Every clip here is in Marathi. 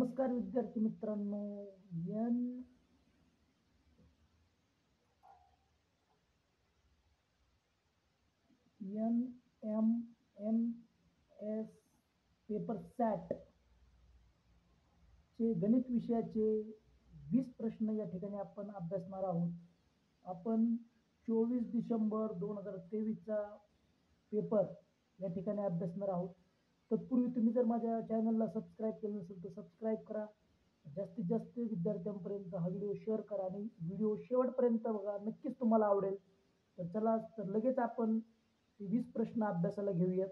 नमस्कार विद्यार्थी मित्रांनो. N N M M S paper SAT चे गणित विषयाचे 20 प्रश्न या ठिकाणी आपण अभ्यासणार आहोत. आपण 24 डिसेंबर 2023चा पेपर या ठिकाणी अभ्यासणार आहोत. तत्पूर्वी तुम्ही जर माझ्या चॅनलला सबस्क्राईब केलं नसेल तर सबस्क्राईब करा. जास्तीत जास्त विद्यार्थ्यांपर्यंत हा व्हिडिओ शेअर करा आणि व्हिडिओ शेवटपर्यंत बघा, नक्कीच तुम्हाला आवडेल. तर चला तर लगेच आपण 20 प्रश्न अभ्यासाला घेऊयात.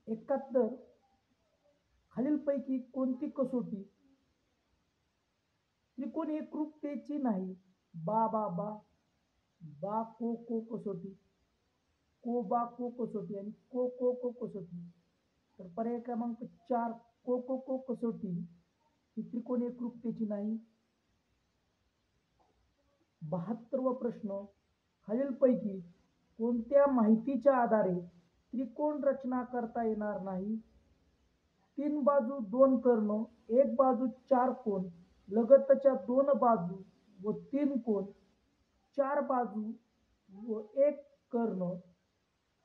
एकाहत्तर खालीलपैकी कोणती कसोटी त्रिकोण एकरूपतेची नाही? बा बा बा बा को कसोटी, को बा को कसोटी आणि को कसोटी. तर पर्याय क्रमांक 4 को कसोटी ही त्रिकोण एकरूपतेची नाही. 72वा प्रश्न, खालीलपैकी कोणत्या माहितीच्या आधारे त्रिकोण रचना करता येणार नाही? 3 बाजू 2 कर्ण, एक बाजू 4 कोण, लगतच्या 2 बाजू व 3 कोण, 4 बाजू व 1 कर्ण.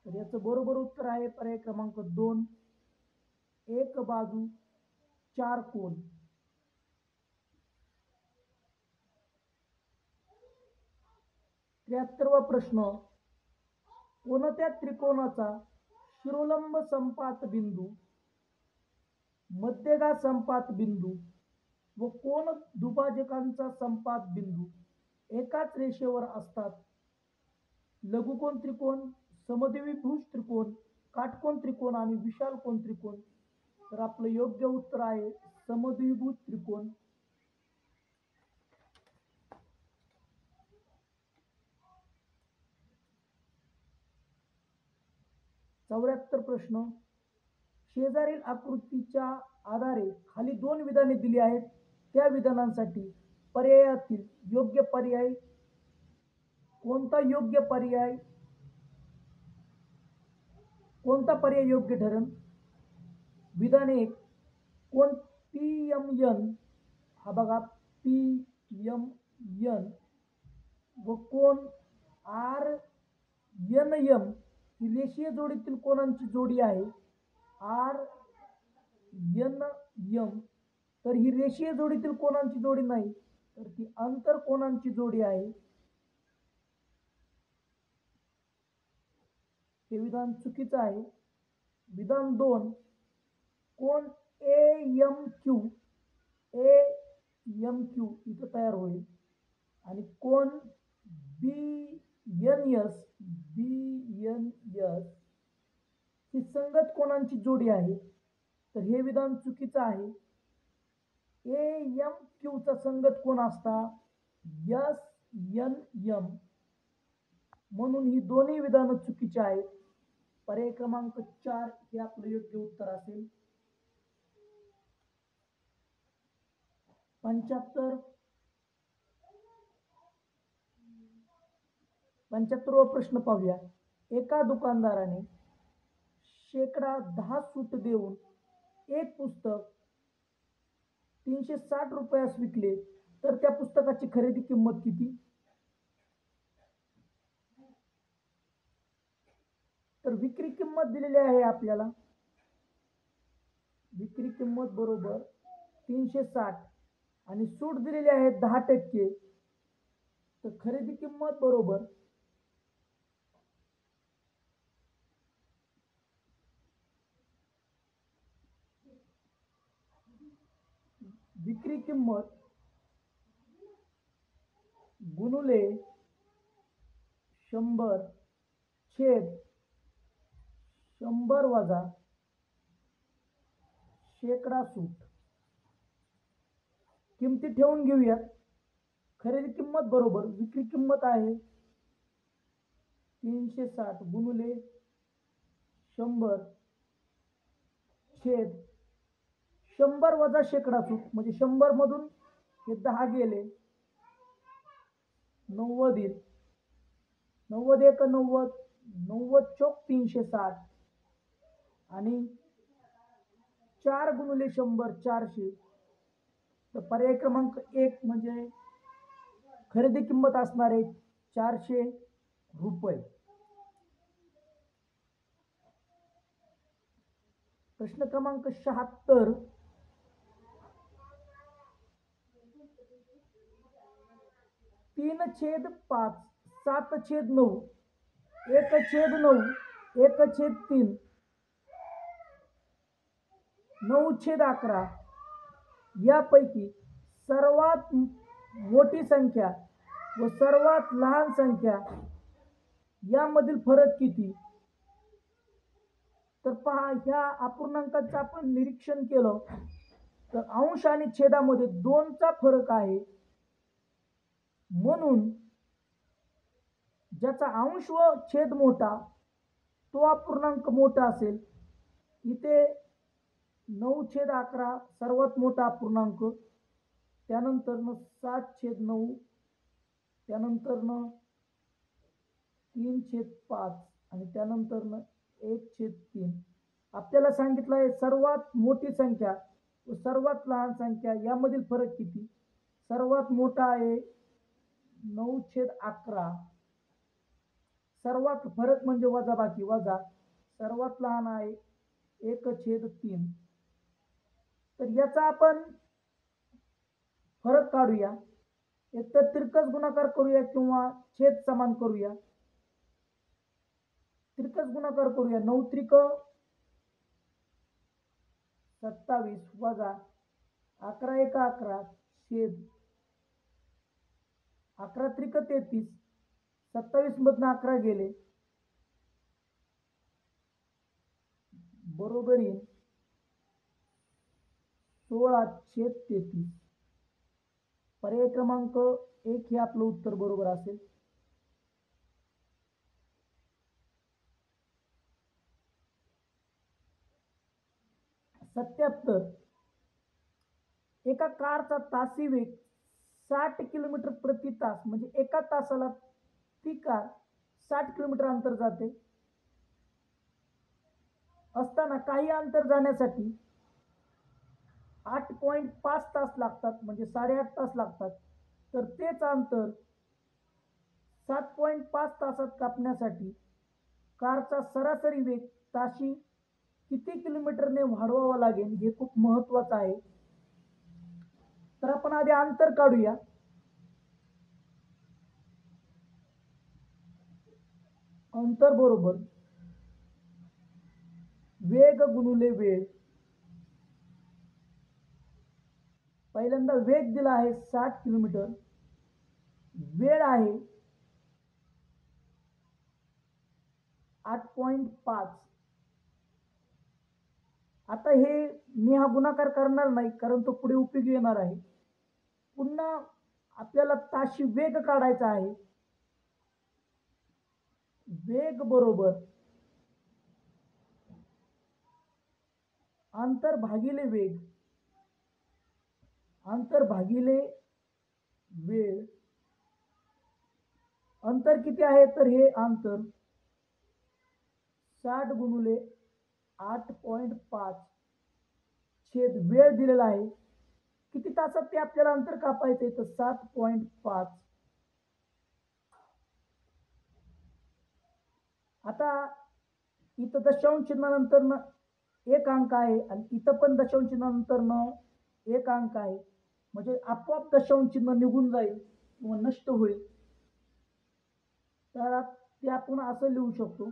तर याचं बरोबर उत्तर आहे पर्याय क्रमांक 2, 1 बाजू 4 कोण. 73वा प्रश्न, कोणत्या त्रिकोणाचा शिरोलंब संपात बिंदू, मध्यगा संपात बिंदू व कोण दुभाजकांचा संपात बिंदू एकाच रेषेवर असतात? लघुकोन त्रिकोण, समद्विभुज त्रिकोण, काटकोन त्रिकोण आणि विशाल कोन त्रिकोण. तर आपलं योग्य उत्तर आहे समद्विभुज त्रिकोण. 74 प्रश्न, शेजारील आकृतीच्या आधारे खाली 2 विधाने दिली आहेत. त्या विधानांसाठी पर्यायातील योग्य पर्याय कोणता योग्य ठरेल? विधान 1, कोण PMN हा बघा PMN व कोण RNM ही रेषीय जोडीतील कोणांची जोडी आहे? RNM तर ही रेषीय जोडीतील कोणांची जोडी नाही, तर ती अंतर कोणांची जोडी आहे. हे विधान चुकीचं आहे. विधान 2, कोण AMQ इथं तयार होईल आणि कोण BNS ही संगत कोणांची जोडी आहे. तर हे विधान चुकीचं आहे. AMQ चा संगत कोण असता? SNM. म्हणून ही दोन्ही विधानं चुकीची आहेत. पर्याय क्रमांक 4 हे आपलं योग्य उत्तर असेल. 75वा प्रश्न पाहूया. एका दुकानदाराने ₹10 सूट देऊन एक पुस्तक 360 रुपयास विकले, तर त्या पुस्तकाची खरेदी किंमत किती? तर विक्री किंमत दिलेली आहे आपल्याला. विक्री किंमत बरोबर 360 आणि सूट दिलेली आहे 10%. तर खरेदी किंमत बरोबर विक्री किंमत गुणुले 100 छेद 100 वजा सूट. किमती ठेवून घेऊयात. खरेदी किंमत बरोबर विक्री किंमत आहे 360 गुणुले 100 छेद 100 वजा शेकडा सूत्र म्हणजे 100 मधून हे 10 गेले, 90 येईल, 90 एक 90, 90 चौक 360 आणि 4 गुणिले 100 400. तर पर्याय क्रमांक 1 म्हणजे खरेदी किंमत असणार आहे 400 रुपये. प्रश्न क्रमांक 76. 3/5 7/9 1/9 1/3 9/11 यापैकी सर्वात मोठी संख्या व सर्वात लहान संख्या यामधील फरक किती? तर पहा, ह्या अपूर्णांकाचं आपण निरीक्षण केलं तर अंश आणि छेदामध्ये 2चा फरक आहे, म्हणून ज्याचा अंश व छेद मोठा तो अपूर्णांक मोठा असेल. इथे 9/11 सर्वात मोठा अपूर्णांक, त्यानंतर 7/9, त्यानंतर 3/5 आणि त्यानंतर 1/3. आपल्याला सांगितलं आहे सर्वात मोठी संख्या व सर्वात लहान संख्या यामधील फरक किती. सर्वात मोठा आहे 9/11, सर्वात फरक म्हणजे वजाबाकी वजा, सर्वात लहान आहे 1/3. तर याचा आपण फरक काढूया. एक तर तिरकस गुणाकार करूया किंवा छेद समान करूया. तिरकस गुणाकार करूया. 9 त्रिक 27 वजा 11 एक 11 छेद 11 त्रिक 33, 27 मधून 11 गेले बरोबर येईल 16/33. पर्याय क्रमांक 1 हे आपलं उत्तर बरोबर असेल. 77. एका कारचा तासी वेग 60 किलोमीटर प्रति तास म्हणजे एका तासाला ती कार 60 किलोमीटर अंतर जाते असताना काही अंतर जाण्यासाठी 8.5 तास लागतात म्हणजे 8.5 तास लागतात. तर तेच अंतर 7.5 तासात कापण्यासाठी कारचा सरासरी वेग ताशी किती किलोमीटरने वाढवावा लागेल हे खूप महत्वाचं आहे. तर आपण आधी अंतर काढूया. अंतर बरोबर वेग गुणिले वेळ. पहिल्यांदा वेग दिला आहे 60 किलोमीटर, वेळ आहे 8.5. आता हे मी हा गुणाकार करणार नाही कारण तो पुढे उपयोगी येणार आहे. पुन्हा आपल्याला ताशी वेग काढायचा आहे. वेग बरोबर अंतर भागिले वेग, अंतर भागिले वेळ. अंतर किती आहे तर हे अंतर 60 गुणिले 8.5 छेद वेळ दिलेला आहे. किती तासात ते आपल्याला अंतर कापायचे तर 7.5. आता इथं दशांश चिन्हानंतर एक अंक आहे आणि इथं पण दशांश चिन्हानंतर एक अंक आहे म्हणजे आपोआप दशांश चिन्ह निघून जाईल किंवा नष्ट होईल. तर ते आपण असं लिहू शकतो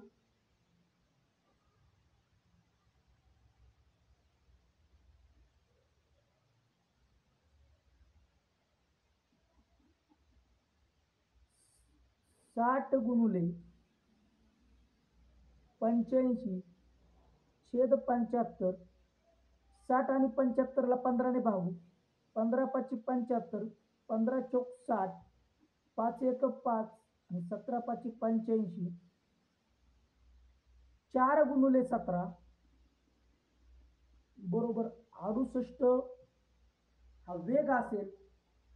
60 गुणिले 85 छेद 75. 60 आणि 75ला 15ने भागू. 15×5 = 75, 15 चौक 60, 5 एक 5 आणि 17×5 = 85. 4 गुणिले 17 बरोबर 68 हा वेग असेल,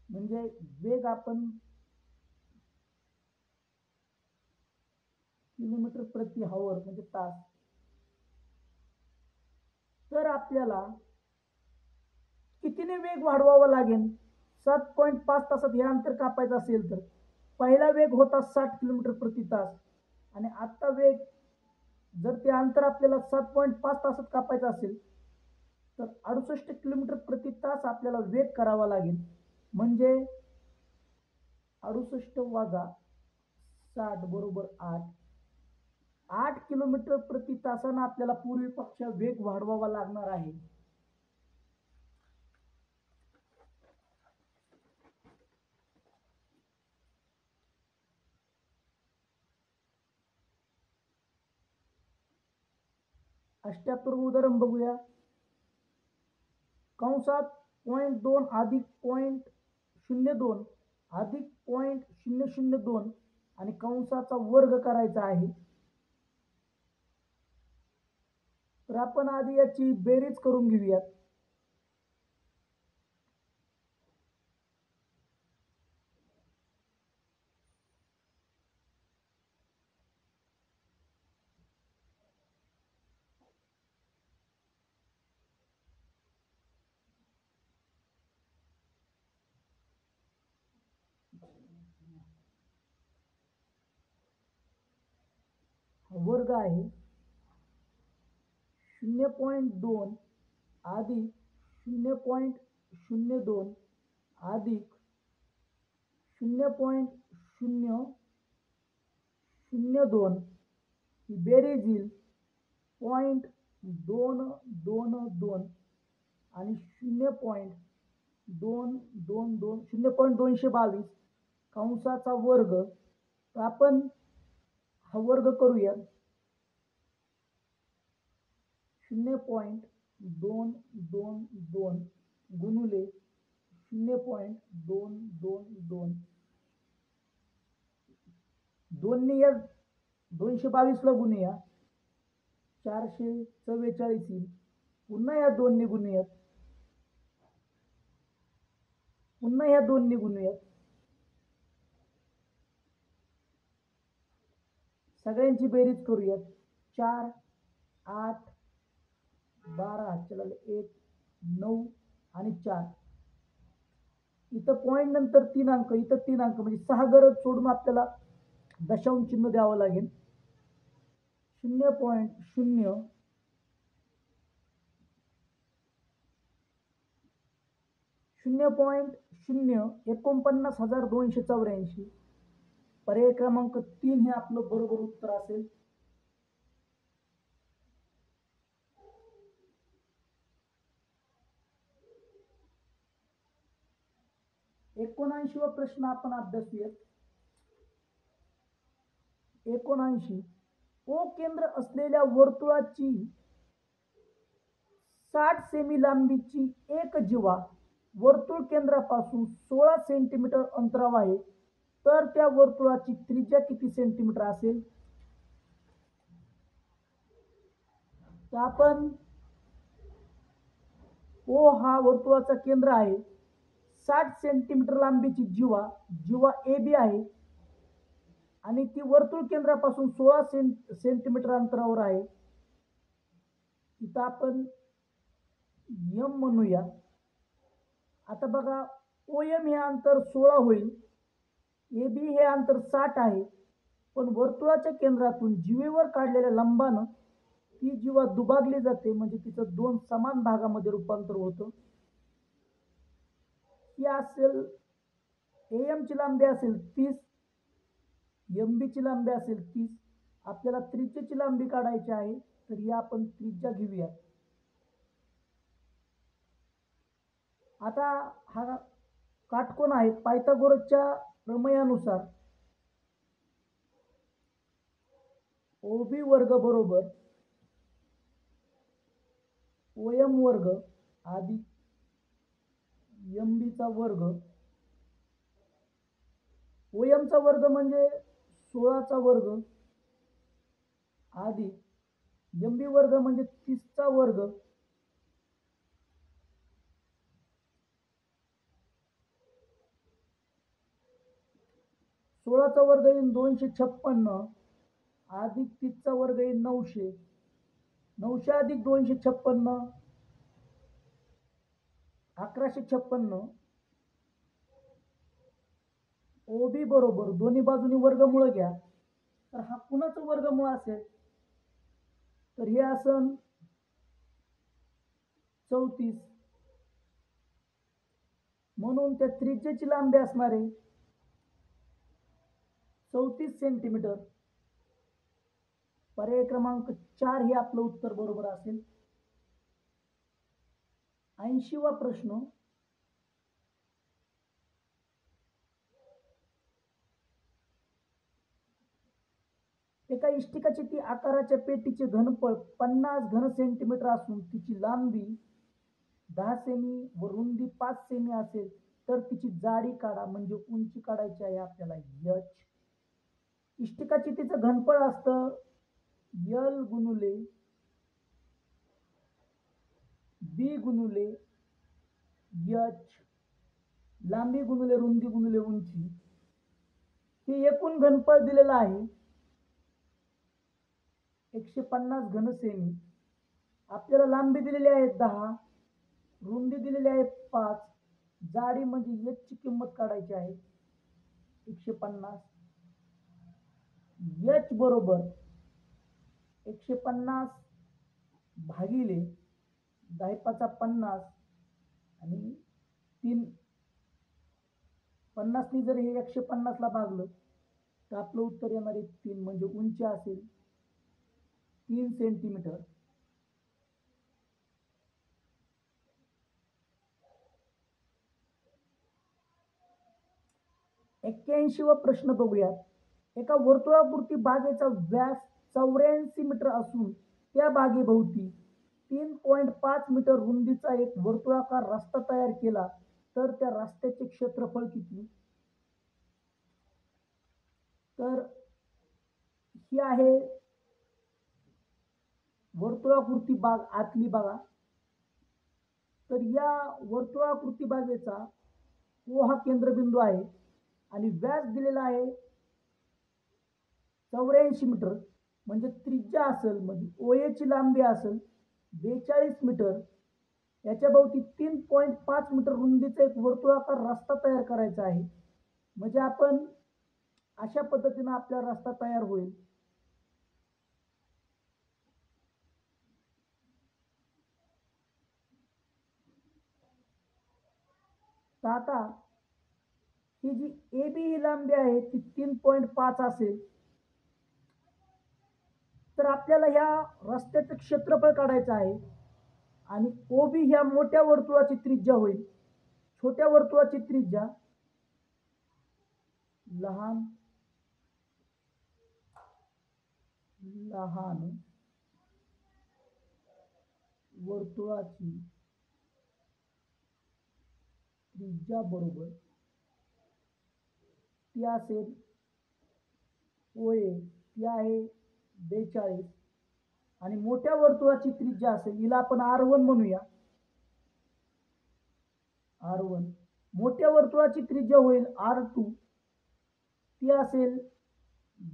म्हणजे वेग आपण किलोमीटर प्रति हॉवर म्हणजे तास. तर आपल्याला कितीने वेग वाढवावा लागेल? 7.5 तासात हे अंतर कापायचं असेल तर पहिला वेग होता 60 किलोमीटर प्रति तास आणि आता वेग, जर ते अंतर आपल्याला 7.5 तासात कापायचं असेल तर 68 किलोमीटर प्रति तास आपल्याला वेग करावा लागेल. म्हणजे 68 वजा 60 बरोबर 8. 8 किलोमीटर प्रति तासानं आपल्याला पूर्वीपेक्षा वेग वाढवावा लागणार आहे. अष्ट्याहत्तर उदाहरण बघूया. कंसात 0.2 अधिक 0.02 अधिक 0.002 आणि कंसाचा वर्ग करायचा आहे. तर आपण आधी याची बेरीज करून घेऊयात. वर्ग आहे 0.2 अधिक 0.02 अधिक 0.002 ही बेरीज येईल 0.222 आणि 0.222 कंसाचा वर्ग. तर आपण हा वर्ग करूया. 0.222 गुणुले 0.222 दोन्ही या 222 ला गुणूया 444 येईल. पुन्हा या दोन्ही गुणूयात, पुन्हा या दोन्ही गुणूयात. सगळ्यांची बेरीज करूयात. 4 8 12 चला 1 9 आणि 4. इथं पॉईंट नंतर 3 अंक, इथं 3 अंक, म्हणजे 6 गरज सोडून आपल्याला दशांश चिन्ह द्यावं लागेल. 0.0 0.049,284. पर्याय क्रमांक 3 हे आपलं बरोबर उत्तर असेल. वा प्रश्न आपण अभ्यासूयात. 79 ओ केंद्र असलेल्या वर्तुळाची 60 सेमी लांबीची एक जीवा वर्तुळ केंद्रापासून 16 सेंटीमीटर अंतरावर आहे, तर त्या वर्तुळाची त्रिज्या किती सेंटीमीटर असेल? तर आपण ओ हा वर्तुळाचा केंद्र आहे, 60 सेंटीमीटर लांबीची जीवा ए बी आहे आणि ती वर्तुळ केंद्रापासून 16 सेंटीमीटर अंतरावर आहे. इथं आपण एम म्हणूया. आता बघा ओ एम हे अंतर 16 होईल, ए बी हे अंतर 60 आहे, पण वर्तुळाच्या केंद्रातून जीवेवर काढलेल्या लंबानं ती जीवा दुभागली जाते, म्हणजे तिचं 2 समान भागामध्ये रूपांतर होतं. ही असेल एम ची लांबी असेल 30, एम बी ची लांबी असेल 30. आपल्याला त्रिज्येची लांबी काढायची आहे, तर ही आपण त्रिज्या घेऊया. आता हा काटकोन आहे. पायथागोरसच्या प्रमेयानुसार ओबी वर्ग बरोबर ओएम वर्ग अधिक एमबीचा वर्ग. ओएमचा वर्ग म्हणजे 16चा वर्ग अधिक एमबी वर्ग म्हणजे 30चा वर्ग 16चा वर्ग येईल 256 अधिक 30चा वर्ग येईल 900. 900 अधिक 256 1156. ओबी बरोबर दोन्ही बाजूनी वर्गमूळ घ्या. तर हा कुणाचं वर्गमूळ असेल? तर हे असन 34. म्हणून त्या त्रिज्येची लांबी असणार आहे 34 सेंटीमीटर. पर्याय क्रमांक 4 हे आपलं उत्तर बरोबर असेल. 80वा प्रश्न. एका इष्टिकाची ती आकाराच्या पेटीचे घनफळ 50 घन सेंटीमीटर असून तिची लांबी 10 सेमी व रुंदी 5 सेमी असेल तर तिची जाडी काढा. म्हणजे उंची काढायची आहे आपल्याला एच. इष्टिकाची तिचं घनफळ असतं एल गुणुले बी गुणुले एच, लांबी गुणुले रुंदी गुणुले उंची. हे एकूण घनफळ दिलेलं आहे 150 घन सेमी. आपल्याला लांबी दिलेली आहे 10, रुंदी दिलेली आहे 5, जाडी म्हणजे एच ची किंमत काढायची आहे 150. एच बरोबर 150 भागिले 10⁻50 आणि 3. 50 जर हे 150 ला भागलं तर आपलं उत्तर येणार आहे 3. म्हणजे उंची असेल 3 सेंटीमीटर. वा प्रश्न बघूयात. एका वर्तुळापुरती बागेचा व्यास 84 मीटर असून त्या बागेभोवती 3.5 मीटर रुंदीचा एक वर्तुळाकार रस्ता तयार केला तर त्या रस्त्याचे क्षेत्रफळ किती? तर ही आहे वर्तुळाकृती बाग आतली बघा. तर या वर्तुळाकृती बागेचा ओ हा केंद्रबिंदू आहे आणि व्यास दिलेला आहे 84 मीटर. म्हणजे त्रिज्या असेल म्हणजे ओएची लांबी असेल 42 मीटर. याच्या भोवती 3.5 मीटर रुंदीचा एक वर्तुळाकार रस्ता तयार करायचा आहे. म्हणजे आपण अशा पद्धतीने आपला रस्ता तयार होईल. तर आता ही जी ए बी ही लांबी आहे ती 3.5 असेल तर आपल्याला ह्या रस्त्याचं क्षेत्रफळ काढायचं आहे. आणि ओबी ह्या मोठ्या वर्तुळाची त्रिज्या होईल. छोट्या वर्तुळाची त्रिज्या लहान लहान वर्तुळाची त्रिज्या बरोबर ती असेल ओए ती आहे 42 आणि मोठ्या वर्तुळाची त्रिज्या असेल हिला आपण R1 म्हणूया. R1. मोठ्या वर्तुळाची त्रिज्या होईल R2 ती असेल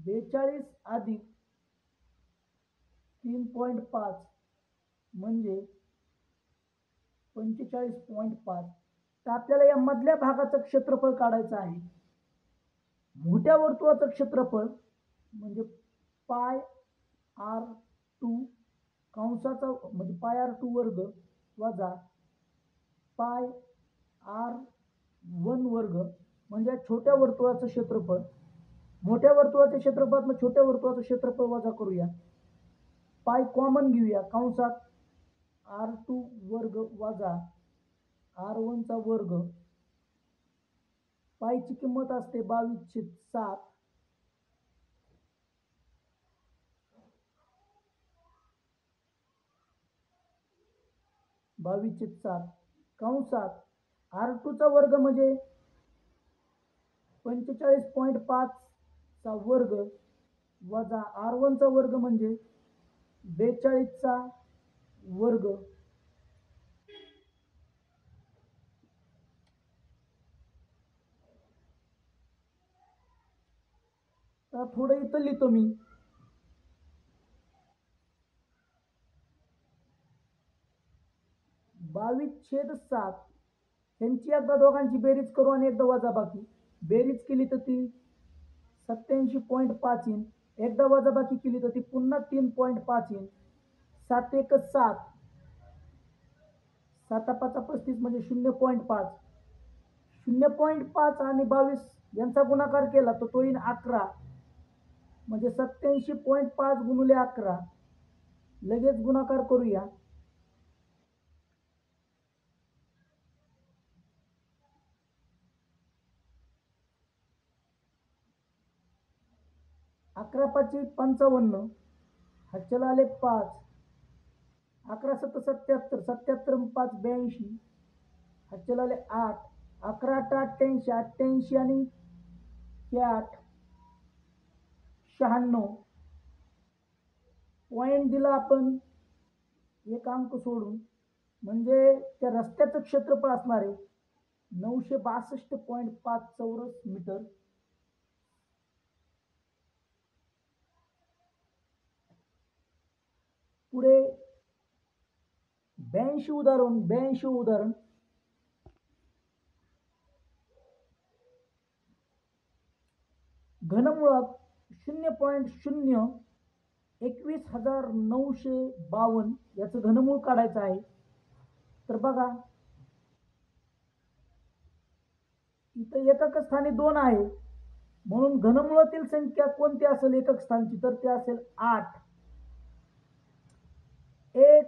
42 अधिक 3.5 म्हणजे 45.5. तर आपल्याला या मधल्या भागाचं क्षेत्रफळ काढायचं आहे. मोठ्या वर्तुळाचं क्षेत्रफळ म्हणजे पाय R2 कंसाचा म्हणजे पाय R2 वर्ग वजा पाय R1 वर्ग म्हणजे छोट्या वर्तुळाचं क्षेत्रफळ. मोठ्या वर्तुळाच्या क्षेत्रफळात छोट्या वर्तुळाचं क्षेत्रफळ वजा करूया. पाय कॉमन घेऊया कंसात R2 वर्ग वजा R1 चा वर्ग. पायची किंमत असते 22/7. कंसात R2 चा वर्ग म्हणजे 45.5 चा वर्ग वजा R1 चा वर्ग म्हणजे 42 चा वर्ग. आता थोडं इथं लिहितो मी. 22/7 ह्यांची एकदा दोघांची बेरीज करू आणि एकदा वजाबाकी. बेरीज केली तर ती 87.5 इंच. एकदा वजाबाकी केली तर ती पुन्हा 3.5 इंच. 7 1 7, 7 5 35 म्हणजे 0.5. 0.5 आणि 22 यांचा गुणाकार केला तर तो येईल 11, म्हणजे 87.5 गुणिले 11. लगेच गुणाकार करूया. 11 5 55, हातच्याला आले 5. 11 7 77, 77 5 82, हातच्याला आले 8. 11 8 88, 88 आणि 8 96. पॉईंट दिला आपण एक अंक सोडून, म्हणजे त्या रस्त्याचं क्षेत्रफळ असणार आहे 962.5 चौरस मीटर. पुढे 82 उदाहरण. घनमुळात 0.021,952 याचं घनमूळ काढायचं आहे. तर बघा इथं एकक स्थानी 2 आहे, म्हणून घनमुळातील संख्या कोणती असेल एकक स्थानची, तर ते असेल 8. 1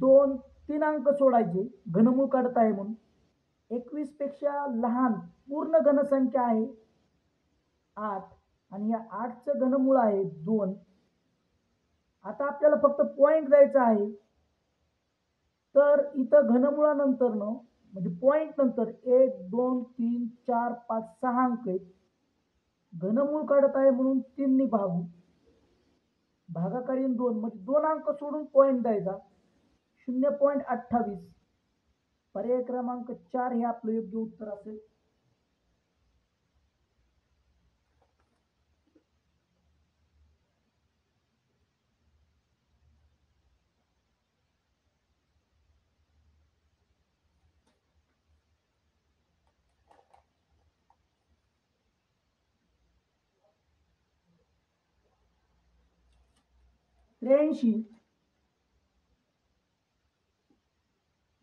2 3 अंक सोडायचे घनमूळ काढत आहे म्हणून. 21 पेक्षा लहान पूर्ण घनसंख्या आहे 8 आणि या 8चं घनमूळ आहे 2. आता आपल्याला फक्त पॉईंट द्यायचा आहे. तर इथं घनमुळानंतर म्हणजे पॉईंट नंतर 1 2 3 4 5 6 अंक आहेत. घनमूळ काढत आहे म्हणून 3 ने भागू. भागाकारीन 2 म्हणजे 2 अंक सोडून पॉईंट द्यायचा. 0.28. पर्याय क्रमांक 4 हे आपलं योग्य उत्तर असेल.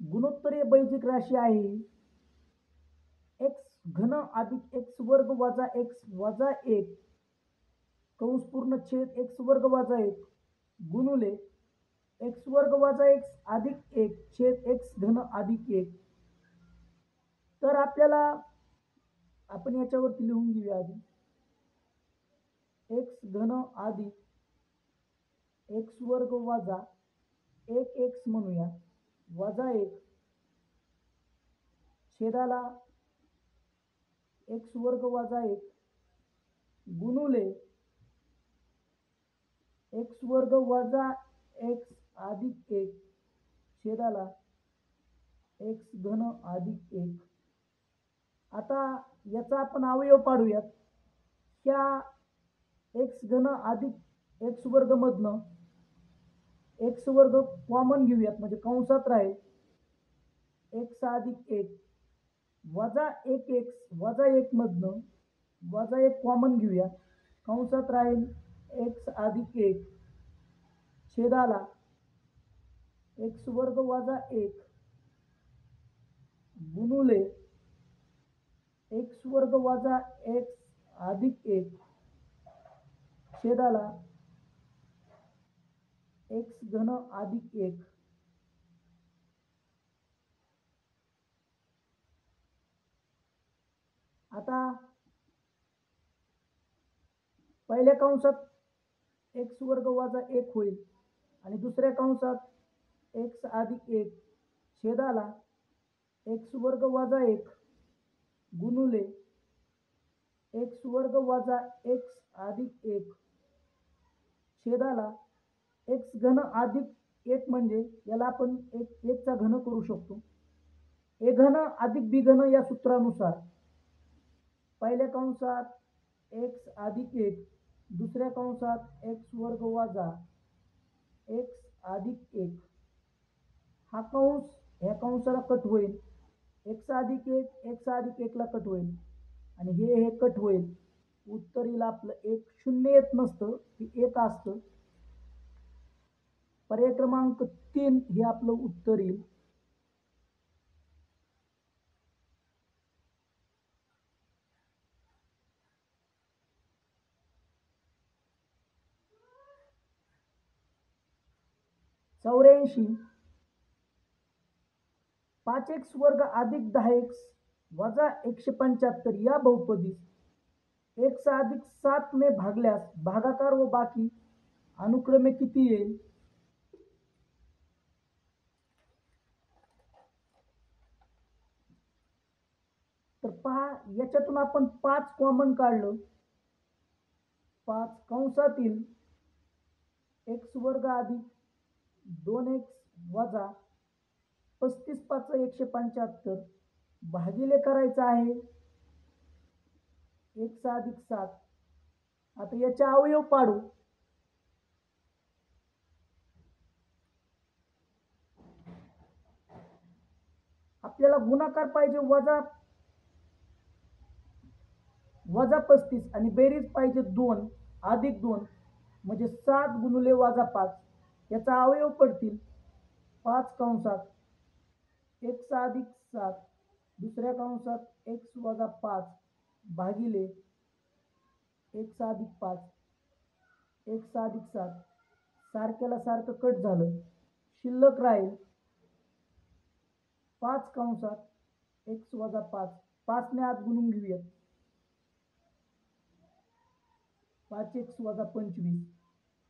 गुणोत्तरीय बैजिक राशी आहे x घन अधिक x वर्ग वजा x वजा 1 कंस पूर्ण छेद x वर्ग वजा 1 गुणुले x वर्ग वजा x अधिक 1 छेद x घन अधिक 1. तर आपल्याला आपण याच्यावरती लिहून घेऊया आधी. x घन अधिक x वर्ग वजा 1x म्हणूया वजा 1 छेदाला x वर्ग वजा 1 गुणुले x वर्ग वजा x अधिक 1 छेदाला x घन अधिक 1. आता याचा आपण अवयव पाडूयात. ह्या x घन अधिक x वर्ग मधनं x वर्ग कॉमन घेऊयात, म्हणजे कंसात राहील x अधिक 1 वजा 1x वजा 1 मधनं वजा 1 कॉमन घेऊया, कंसात राहील x अधिक 1 छेदाला x वर्ग वजा 1 गुणुले x वर्ग वजा x अधिक 1 छेदाला x घन अधिक 1. आता पहिल्या कंसात x वर्ग वजा 1 होईल आणि दुसऱ्या कंसात x अधिक 1 छेदाला x वर्ग वजा 1 गुणुले x वर्ग वजा x अधिक 1 छेदाला x घन अधिक 1 म्हणजे याला आपण 1 चा घन करू शकतो. a घन अधिक b घन या सूत्रानुसार पहिल्या कंसात x अधिक 1 दुसऱ्या कंसात एक्स वर्ग वजा एक्स अधिक एक, हा कंस ह्या कंसाला कट होईल, एक्स अधिक एक एक्स अधिक एकला कट होईल आणि हे कट होईल. उत्तर येईल आपलं एक. शून्य येत नसतं, ते एक असतं. पर्याय क्रमांक 3 हे आपलं उत्तर येईल. चौऱ्याऐंशी 5x वर्ग अधिक 10x वजा 175 या बहुपदीस x अधिक 7 ने भागल्यास भागाकार व बाकी अनुक्रमे किती येईल? तर पहा, याच्यातून आपण 5 कॉमन काढलं. 5 कंसातील एक्स वर्ग अधिक 2x वजा 35 5 175 भागिले करायचं आहे एक्स अधिक 7. आता याचे अवयव पाडू. आपल्याला गुणाकार पाहिजे वजा 35 आणि बेरीज पाहिजे 2 अधिक 2 म्हणजे 7 गुणिले वजा 5. याचा अवयव पडतील 5 कंसात एक्स अधिक 7 दुसऱ्या कंसात एक्स वजा 5 भागिले एक्स अधिक 5 एक्स अधिक 7. सारख्याला सारखं कट झालं, शिल्लक राहील 5 कंसात एक्स वजा 5. 5 ने आत गुणून घेऊयात. 5x वजा 25.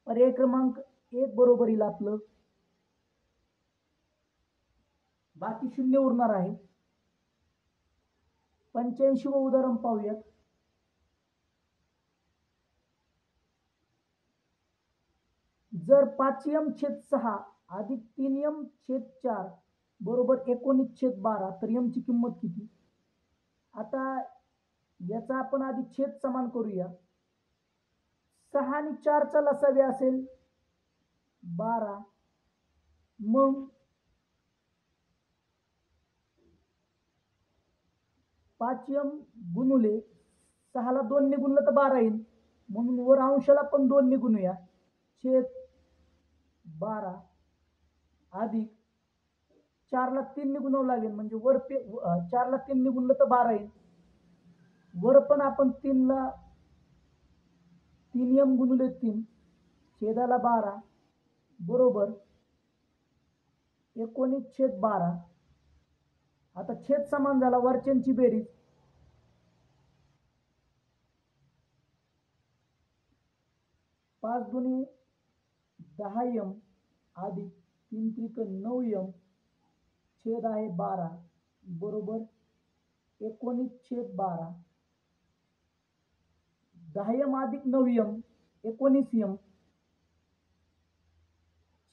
पर्याय क्रमांक 1 बरोबर येईल आपलं. बाकी शून्य उरणार आहे. 85व उदाहरण पाहूयात. जर 5m/6 अधिक 3m/4 बरोबर 19/12 तर m ची किंमत किती? आता याचा आपण आधी छेद समान करूया. 6 आणि 4 चा लसावी असेल 12. मग 5m गुणुले 6 ला 2 ने गुणलं तर 12 येईल, म्हणून वर अंशाला पण 2 ने गुणूया. छेद 12 अधिक 4 ला 3 ने गुणावं लागेल म्हणजे 4 ला 3 ने गुणलं तर 12 येईल. वर पण आपण 3m गुणुले 3 छेदाला 12 बरोबर 19/12. आता छेद समान झाला, वरच्यांची बेरीज 5 दुनी 10m अधिक 3 त्रिक 9m छेद आहे 12 बरोबर 19/12. 10m अधिक 9m 19m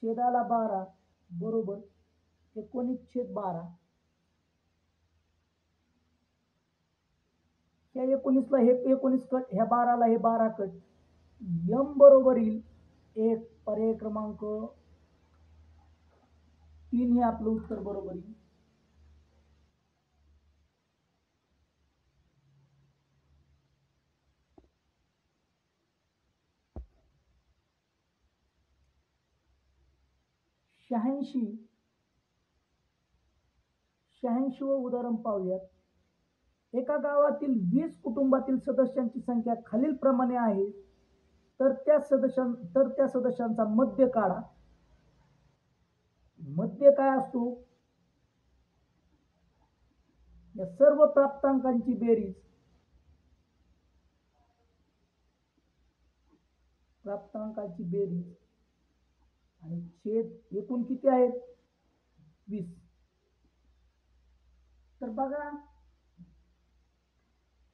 छेदाला 12 बरोबर 19/12. ह्या 19 ला हे 19 कट, ह्या 12 ला हे 12 कट. m बरोबर येईल 1. पर्याय क्रमांक 3 हे आपलं उत्तर बरोबर येईल. शहाऐंशीवं उदाहरण पाहूयात. एका गावातील 20 कुटुंबातील सदस्यांची संख्या खालील प्रमाणे आहे, तर त्या सदस्यांचा मध्य काढा. मध्य काय असतो? या सर्व प्राप्तांकांची बेरीज. प्राप्तांकाची बेरीज आणि छेद एकूण किती आहेत? 20. तर बघा,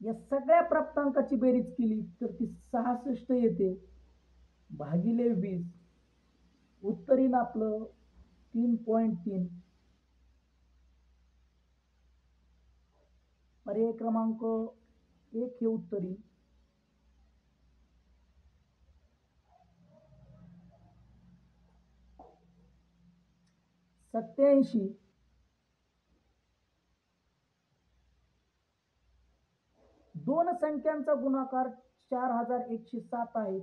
या सगळ्या प्राप्तांकाची बेरीज केली तर ती 66 येते भागिले 20. उत्तर येईल आपलं 3.3. पर्याय क्रमांक 1 हे उत्तर येईल. 87. दोन संख्यांचा गुणाकार 4107 आहे.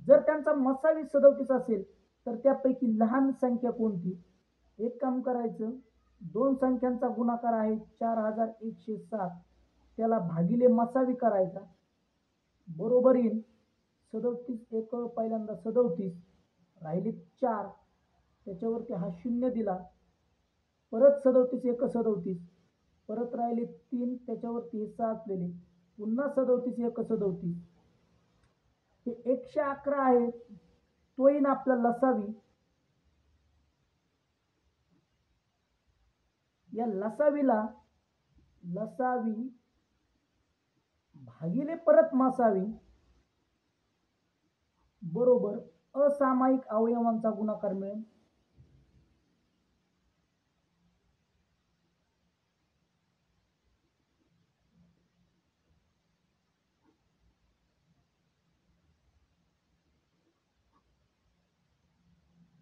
जर त्यांचा मसावी 37 असेल तर त्यापैकी लहान संख्या कोणती? एक काम करायचं, दोन संख्यांचा गुणाकार आहे 4107, त्याला भागिले मसावी करायचा, बरोबर येईल 37 एक पहिल्यांदा 37, राहिले 4, त्याच्यावरती हा शून्य दिला, परत 37 एक 37, परत राहिले 3, त्याच्यावरती हे 6 असलेले, पुन्हा 37 एक 37, हे 111 आहे. तो येईन आपला लसावी. या लसावीला लसावी भागिले परत मासावी बरोबर असामायिक अवयवांचा गुणाकार मिळेल.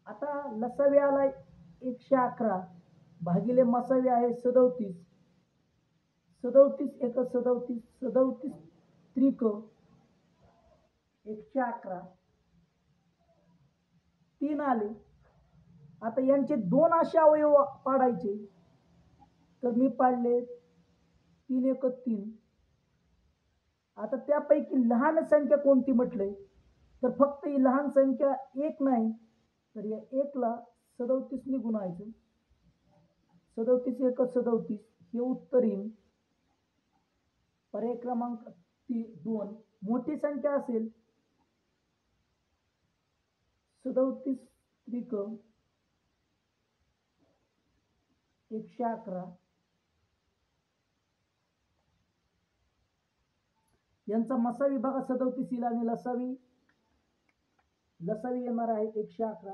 आता लसावी आलाय 111 भागिले मसावी आहे 37, 37 एक 37, 37 त्रिक 111, 3 आले. आता यांचे दोन असे अवयव पाडायचे, तर मी पाडले 3 एक 3. आता त्यापैकी लहान संख्या कोणती म्हटलंय, तर फक्त ही लहान संख्या एक नाही, तर या एकला 37 ने गुणायचं, 37 एक 37, हे उत्तर येईल. पर्याय क्रमांक 2. मोठी संख्या असेल 37 त्रिक 111, यांचा मसावी बघा 37 येईल आणि लसावी येणार आहे 111.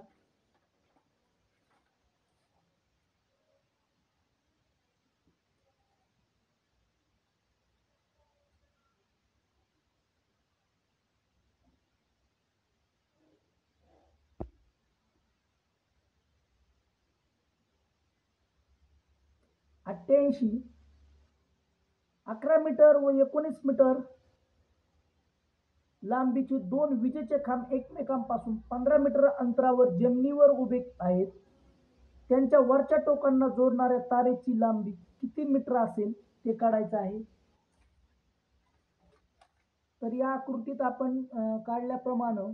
अठ्ठ्याऐंशी 11 मीटर व 19 मीटर लांबीचे दोन विजेचे खांब एकमेकांपासून 15 मीटर अंतरावर जमिनीवर उभे आहेत. त्यांच्या वरच्या टोकांना जोडणाऱ्या तारेची लांबी किती मीटर असेल ते काढायचं आहे. तर या आकृतीत आपण काढल्याप्रमाणे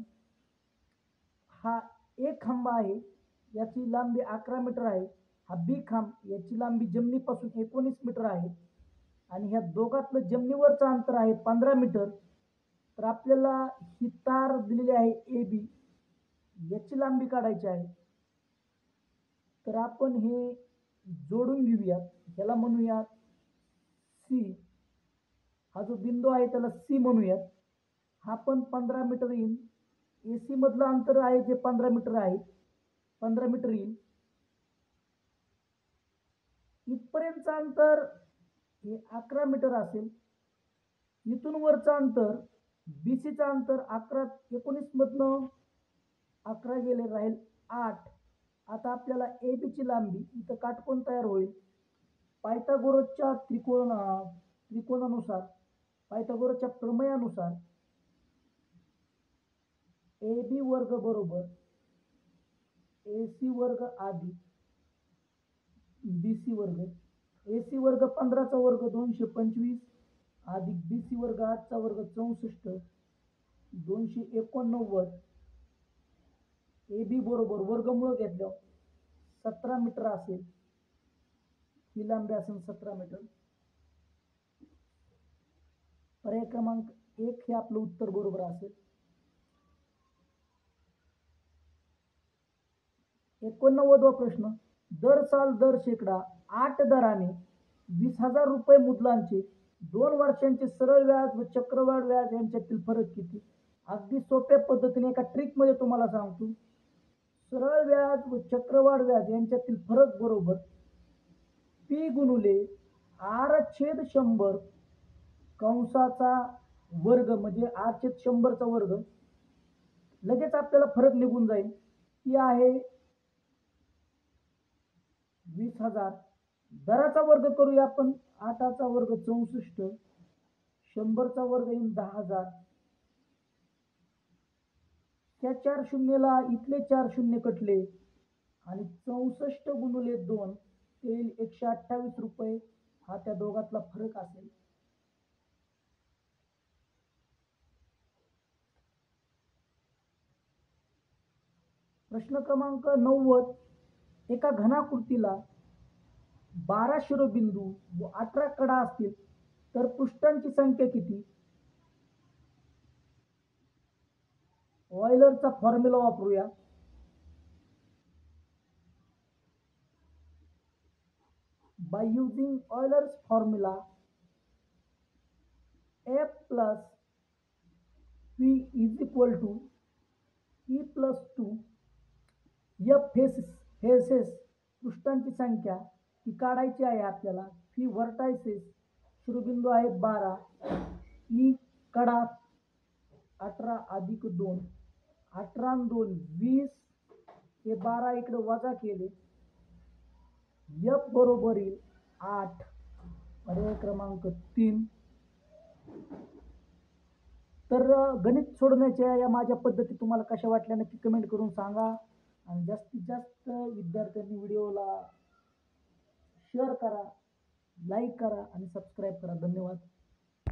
हा एक खांब आहे, याची लांबी 11 मीटर आहे. हा बी खांब, याची लांबी जमिनीपासून 19 मीटर आहे आणि ह्या दोघातलं जमिनीवरचं अंतर आहे 15 मीटर. तर आपल्याला ही तार दिलेली आहे ए बी, याची लांबी काढायची आहे. तर आपण हे जोडून घेऊयात, याला म्हणूयात सी. हा जो बिंदू आहे त्याला सी म्हणूयात. हा पण 15 मीटर येईल. एसी मधलं अंतर आहे जे 15 मीटर आहे, 15 मीटर येईल. इथपर्यंतचं अंतर हे 11 मीटर असेल. इथून वरचं अंतर बीसीचं अंतर 11 19 मधनं 11 गेले, राहील 8. आता आपल्याला ए बी ची लांबी, इथं काटकोन तयार होईल. पायथागोरसच्या त्रिकोणानुसार, पायथागोरसच्या प्रमेयानुसार ए बी वर्ग बरोबर ए सी वर्ग अधिक बी सी वर्ग. ए सी वर्ग 15चा वर्ग 225 अधिक बी सी वर्ग 8चा वर्ग 64 289. ए बी बरोबर वर्गमूळ घेतल्यावर 17 मीटर असेल. ही लांबी असेल 17 मीटर. पर्याय क्रमांक 1 हे आपलं उत्तर बरोबर असेल. 89वा प्रश्न. दर साल दर शेकडा 8 दराने 20,000 रुपये मुद्दलांचे 2 वर्षांचे सरळ व्याज व चक्रवाढ व्याज यांच्यातील फरक किती? अगदी सोप्या पद्धतीने एका ट्रिक मध्ये तुम्हाला सांगतो. सरळ व्याज व चक्रवाढ व्याज यांच्यातील फरक बरोबर पी गुणुले आर छेद 100 कंसाचा वर्ग, म्हणजे आर छेद 100चा वर्ग. लगेच आपल्याला फरक निघून जाईल. ती आहे 20,000. दराचा वर्ग करूया आपण. 8चा वर्ग 64, 100चा वर्ग येईल 10,000. त्या 4 शून्यला इथले 4 शून्य कटले आणि 64 गुणिले 2 ते येईल 128 रुपये. हा त्या दोघातला फरक असेल. प्रश्न क्रमांक 90. एका घनाकृतीला 12 शिरोबिंदू व 18 कडा असतील तर पृष्ठांची संख्या किती? ऑयलरचा फॉर्म्युला वापरूया. By using Euler's formula, F plus P is equal to E plus 2. F faces पृष्ठांची संख्या ती काढायची आहे आपल्याला. P व्हर्टायसेस शिरोबिंदू आहेत 12, E कडा 18 अधिक 2, 18 आणि 2 20, हे 12 इकडे वजा केले. F बरोबर येईल 8. पर्याय क्रमांक 3. तर गणित सोडवण्याच्या या माझ्या पद्धती तुम्हाला कशा वाटल्या नक्की कमेंट करून सांगा. आणि जास्तीत जास्त विद्यार्थ्यांनी व्हिडिओला शेअर करा, लाईक करा आणि सबस्क्राईब करा. धन्यवाद.